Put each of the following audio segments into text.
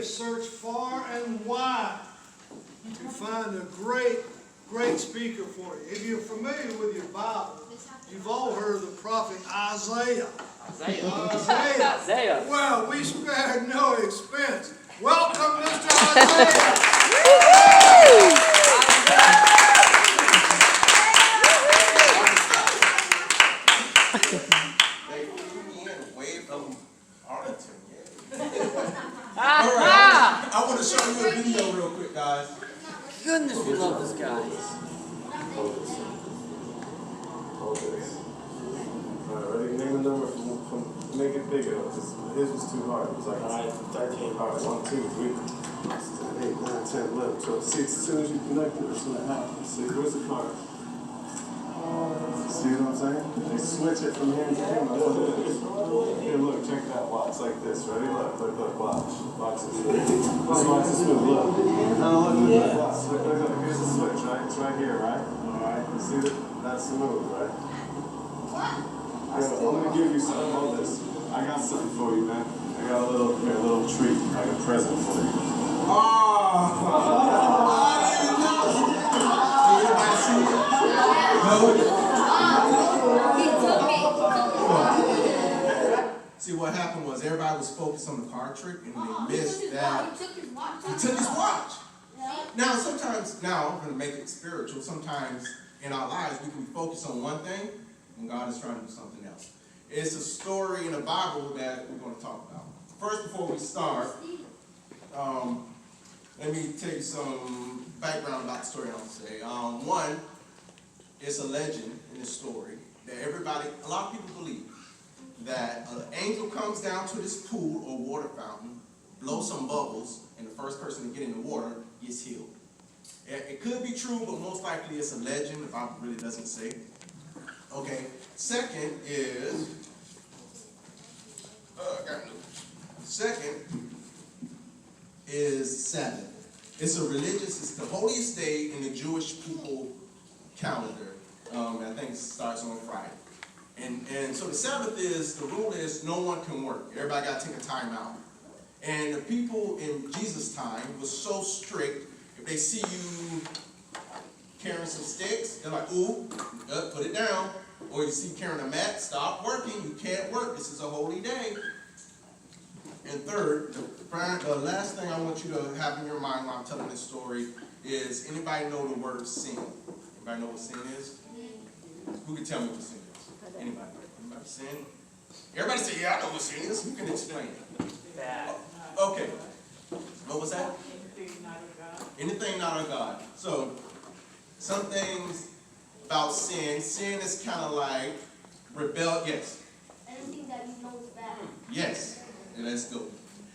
have searched far and wide to find a great speaker for you. If you're familiar with your Bible, you've all heard of the prophet Isaiah. Isaiah. Well, we spared no expense. Welcome, Mr. Isaiah. They flew me in way from Arlington. All right. I want to show you a video real quick, guys. Goodness, we love this guy. All this. Alright, ready? Name a number from make it bigger. His was too hard. It was like 13. Alright, 1, 2, 3, 8, 9, 10, 11, 12. See, as soon as you connect it, it's gonna happen. See, where's the card? See what I'm saying? They switch it from hand to hand. That's what it is. Here, look, check that watch like this. Ready? Look, watch. Watch this. Watch this move. Look. Now look. Watch. Look. Here's the switch, right? It's right here, right? Alright. You see that? That's the move, right? I'm gonna give you something. Hold this. I got something for you, man. I got a little treat, like a present for you. Everybody see it? No. See, what happened was everybody was focused on the card trick and they missed that. He took his watch. Now, sometimes, I'm going to make it spiritual. Sometimes in our lives we can be focused on one thing when God is trying to do something else. It's a story in the Bible that we're going to talk about. First, before we start, let me tell you some background about the story I'll say. One, it's a legend in the story that a lot of people believe that an angel comes down to this pool or water fountain, blows some bubbles, and the first person to get in the water gets healed. It could be true, but most likely it's a legend. The Bible really doesn't say. Okay. Second is Sabbath. It's the holiest day in the Jewish people calendar. I think it starts on Friday. And so the rule is no one can work. Everybody got to take a time out. And the people in Jesus' time was so strict, if they see you carrying some sticks, they're like, ooh, put it down. Or you see carrying a mat, stop working. You can't work. This is a holy day. And third, the last thing I want you to have in your mind while I'm telling this story is, anybody know the word sin? Anybody know what sin is? Who can tell me what sin is? Anybody? Anybody sin? Everybody say, yeah, I know what sin is. Who can explain it? Bad. Okay. What was that? Anything not of God. So, some things about sin. Sin is kind of like rebel. Yes. Anything that you know is bad. Yes. And let's go.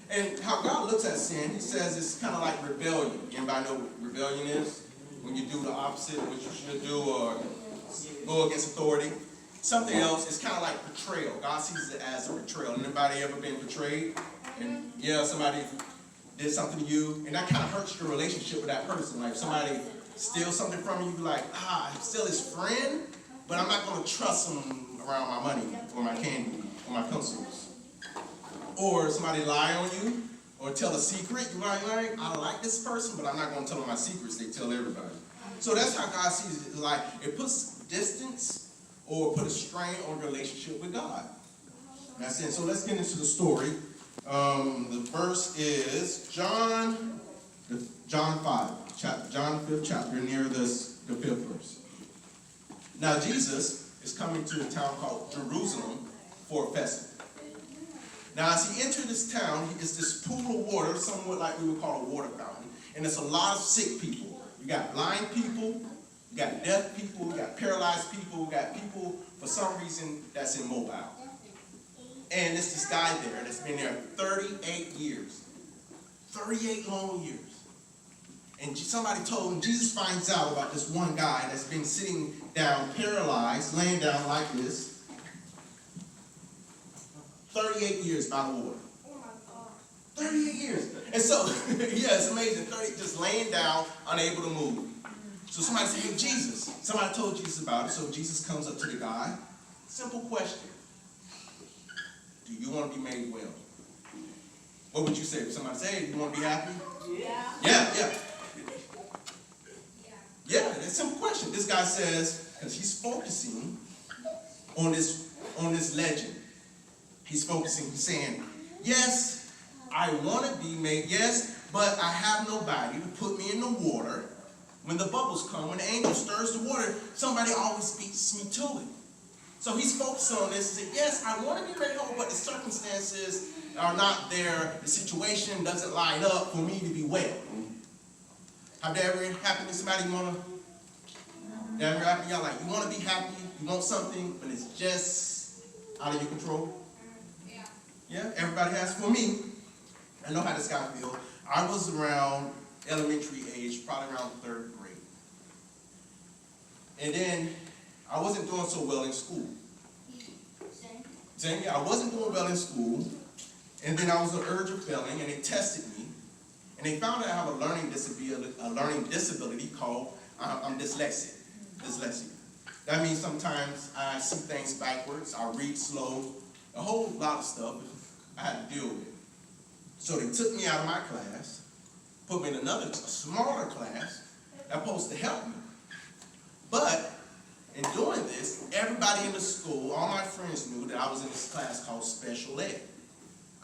And how God looks at sin, he says it's kind of like rebellion. Anybody know what rebellion is? When you do the opposite of what you should do or go against authority. Something else is kind of like betrayal. God sees it as a betrayal. Anybody ever been betrayed? And somebody did something to you, and that kind of hurts your relationship with that person. Like if somebody steals something from you, you're like, I'm still his friend, but I'm not going to trust him around my money or my candy or my pencils. Or somebody lie on you or tell a secret. You're like, I like this person, but I'm not going to tell them my secrets. They tell everybody. So that's how God sees it. Like it puts distance or put a strain on your relationship with God. That's it. So let's get into the story. The verse is John 5, John 5th chapter, near the 5th verse. Now Jesus is coming to a town called Jerusalem for a festival. Now as he entered this town, it's this pool of water, somewhat like we would call a water fountain, and there's a lot of sick people. You got blind people, you got deaf people, you got paralyzed people, you got people for some reason that's immobile. And it's this guy there that's been there 38 years. 38 long years. And somebody told him, Jesus finds out about this one guy that's been sitting down, paralyzed, laying down like this. 38 years by the water. 38 years. And so, it's amazing. 30, just laying down, unable to move. So somebody said, hey, Jesus. Somebody told Jesus about it. So Jesus comes up to the guy. Simple question. Do you want to be made well? What would you say if somebody say, "Hey, you want to be happy?" Yeah. Yeah. Yeah, it's a simple question. This guy says, because he's focusing on this legend. He's focusing, he's saying, yes, I want to be made, yes, but I have nobody to put me in the water. When the bubbles come, when the angel stirs the water, somebody always beats me to it. So he's focused on this and said, yes, I want to be made whole, but the circumstances are not there. The situation doesn't line up for me to be well. Have that ever happened to somebody you want to? That ever happened? Y'all like, you want to be happy, you want something, but it's just out of your control? Yeah, everybody has. For me, I know how this guy feels. I was around elementary age, probably around 3rd grade. And then I wasn't doing so well in school. Same, I wasn't doing well in school. And then I was on the urge of failing, and they tested me. And they found out I have a learning disability called I'm dyslexic. That means sometimes I see things backwards, I read slow, a whole lot of stuff I had to deal with. So they took me out of my class, put me in a smaller class that's supposed to help me. But in doing this, everybody in the school, all my friends knew that I was in this class called special ed.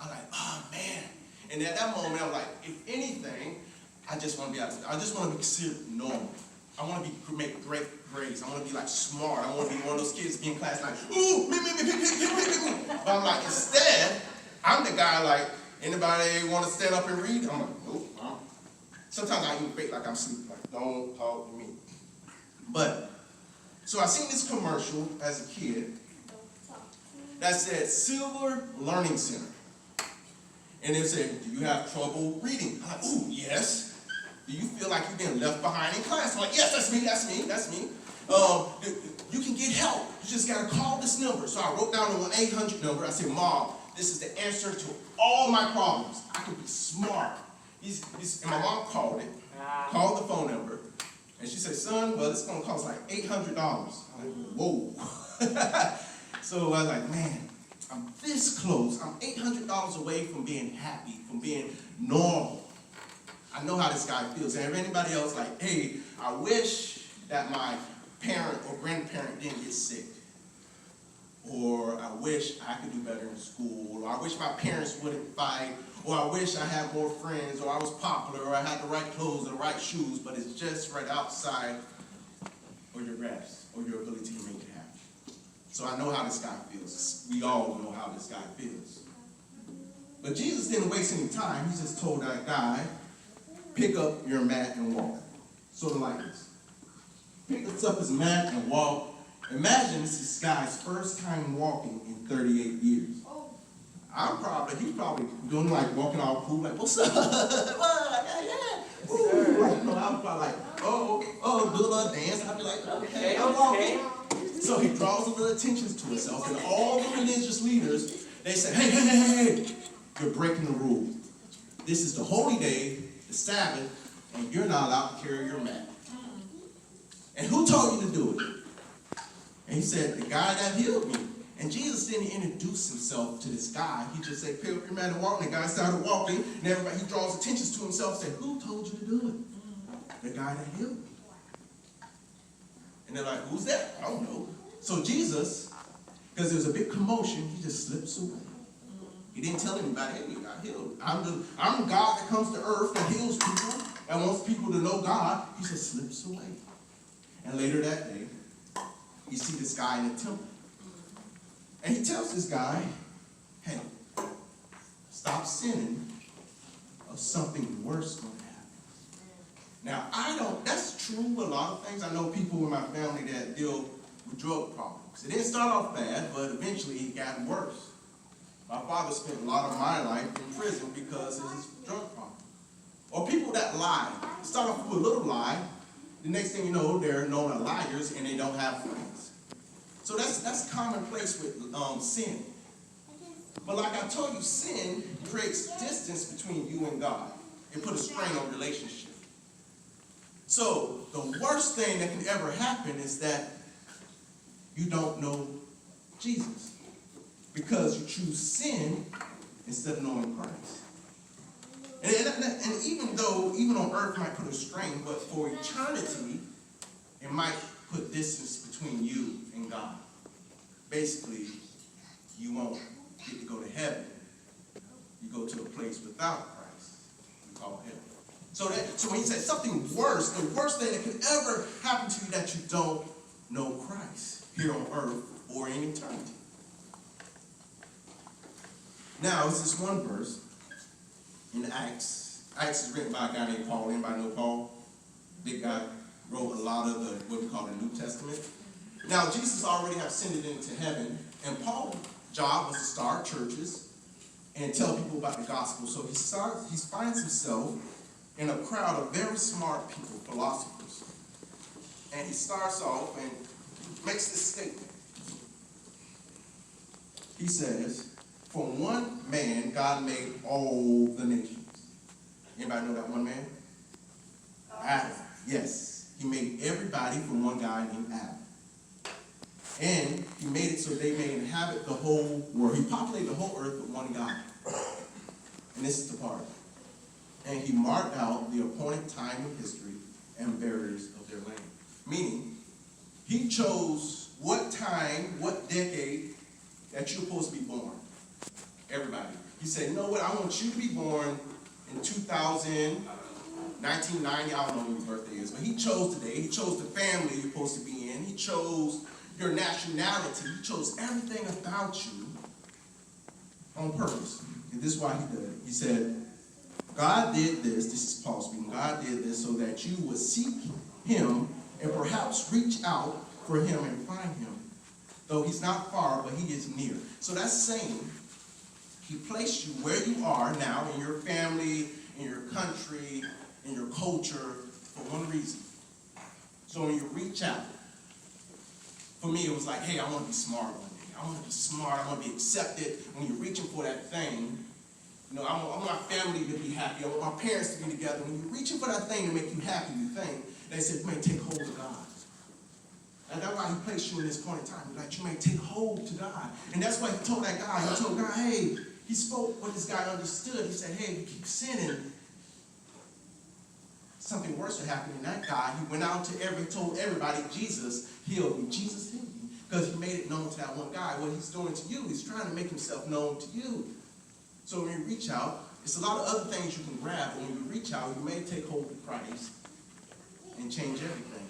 I'm like, oh man. And at that moment, I'm like, if anything, I just want to be considered normal. I want to make great grades. I want to be like smart. I want to be one of those kids be in class like, ooh, me. But I'm like, instead, I'm the guy like, anybody want to stand up and read? I'm like, nope. Sometimes I even fake like I'm sleeping. Like, don't talk to me. But, so I seen this commercial as a kid that said Silver Learning Center. And it said, do you have trouble reading? I'm like, ooh, yes. Do you feel like you've been left behind in class? I'm like, yes, that's me. You can get help. You just got to call this number. So I wrote down the 1-800 number. I said, Mom, this is the answer to all my problems. I can be smart. And my mom called the phone number. And she said, son, well, it's going to cost like $800. I'm like, whoa. So I was like, man, I'm this close. I'm $800 away from being happy, from being normal. I know how this guy feels. And if anybody else like, hey, I wish that my parent or grandparent didn't get sick. Or I wish I could do better in school. Or I wish my parents wouldn't fight. Or I wish I had more friends. Or I was popular. Or I had the right clothes and the right shoes. But it's just right outside of your grasp or your ability to make it happen. So I know how this guy feels. We all know how this guy feels. But Jesus didn't waste any time. He just told that guy, pick up your mat and walk. Sort of like this. Picks up his mat and walk. Imagine this guy's first time walking in 38 years. He's probably doing like walking all cool, like, what's up? Yeah. Ooh, like, I was probably like, do a little dance. I'd be like, okay, I'm walking. So he draws a little attention to himself, and all the religious leaders, they say, hey, you're breaking the rule. This is the holy day, the Sabbath, and you're not allowed to carry your mat. And who told you to do it? And he said, the guy that healed me. And Jesus didn't introduce himself to this guy. He just said, pick up your mat and walk. And the guy started walking, and everybody, he draws attention to himself and said, who told you to do it? The guy that healed me. And they're like, who's that? I don't know. So Jesus, because there was a big commotion, he just slips away. He didn't tell anybody, hey, you got healed. I'm God that comes to earth that heals people and wants people to know God. He just slips away. And later that day, you see this guy in the temple. And he tells this guy, hey, stop sinning or something worse going to happen. Now, that's true a lot of things. I know people in my family that deal with drug problems. It didn't start off bad, but eventually it got worse. My father spent a lot of my life in prison because of his drug problem. Or people that lie. Start off with a little lie. The next thing you know, they're known as liars and they don't have friends. So that's commonplace with sin. But like I told you, sin creates distance between you and God. It puts a strain on relationship. So the worst thing that can ever happen is that you don't know Jesus. Because you choose sin instead of knowing Christ. know, even on earth might put a strain, but for eternity, it might put distance between you and God. Basically, you won't get to go to heaven. You go to a place without Christ. We call hell. So when he says something worse, the worst thing that could ever happen to you that you don't know Christ here on earth or in eternity. Now, it's this one verse in Acts. Acts is written by a guy named Paul. Anybody know Paul? Big guy. Wrote a lot of what we call the New Testament. Now, Jesus already have ascended into heaven, and Paul's job was to start churches and tell people about the gospel. So he finds himself in a crowd of very smart people, philosophers. And he starts off and makes this statement. He says, "From one man, God made all the nations." Anybody know that one man? Adam. Yes. He made everybody from one guy named Adam. And he made it so they may inhabit the whole world. He populated the whole earth with one guy. And this is the part. And he marked out the appointed time in history and barriers of their land. Meaning, he chose what time, what decade that you're supposed to be born. Everybody. He said, you know what, I want you to be born in 2000, 1990, I don't know when your birthday is, but he chose the day. He chose the family you're supposed to be in. He chose your nationality. He chose everything about you on purpose. And this is why he did it. He said, God did this is Paul speaking, God did this so that you would seek him and perhaps reach out for him and find him. Though he's not far, but he is near. So that's saying he placed you where you are now in your family, in your country, in your culture for one reason. So when you reach out, for me it was like, hey, I want to be smart one day. I want to be smart. I want to be accepted. When you're reaching for that thing, you know, I want my family to be happy. I want my parents to be together. When you're reaching for that thing to make you happy, you think, they said, man, take hold of God. And that's why he placed you in this point in time. Like, you may take hold to God. And that's why he told that guy, he told God, hey, he spoke what this guy understood. He said, hey, if you keep sinning, something worse would happen than that guy. He went out to told everybody Jesus healed me. Jesus healed me. Because he made it known to that one guy. What he's doing to you, he's trying to make himself known to you. So when you reach out, it's a lot of other things you can grab. But when you reach out, you may take hold of Christ and change everything.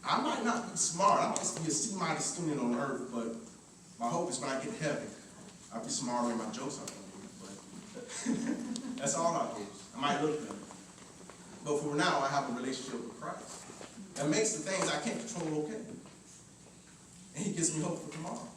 I might not be smart. I might be a C-minus student on earth, but my hope is when I get to heaven, I'll be smarter than my jokes are going to be. But that's all I do. I might look better. But for now, I have a relationship with Christ. That makes the things I can't control okay. And he gives me hope for tomorrow.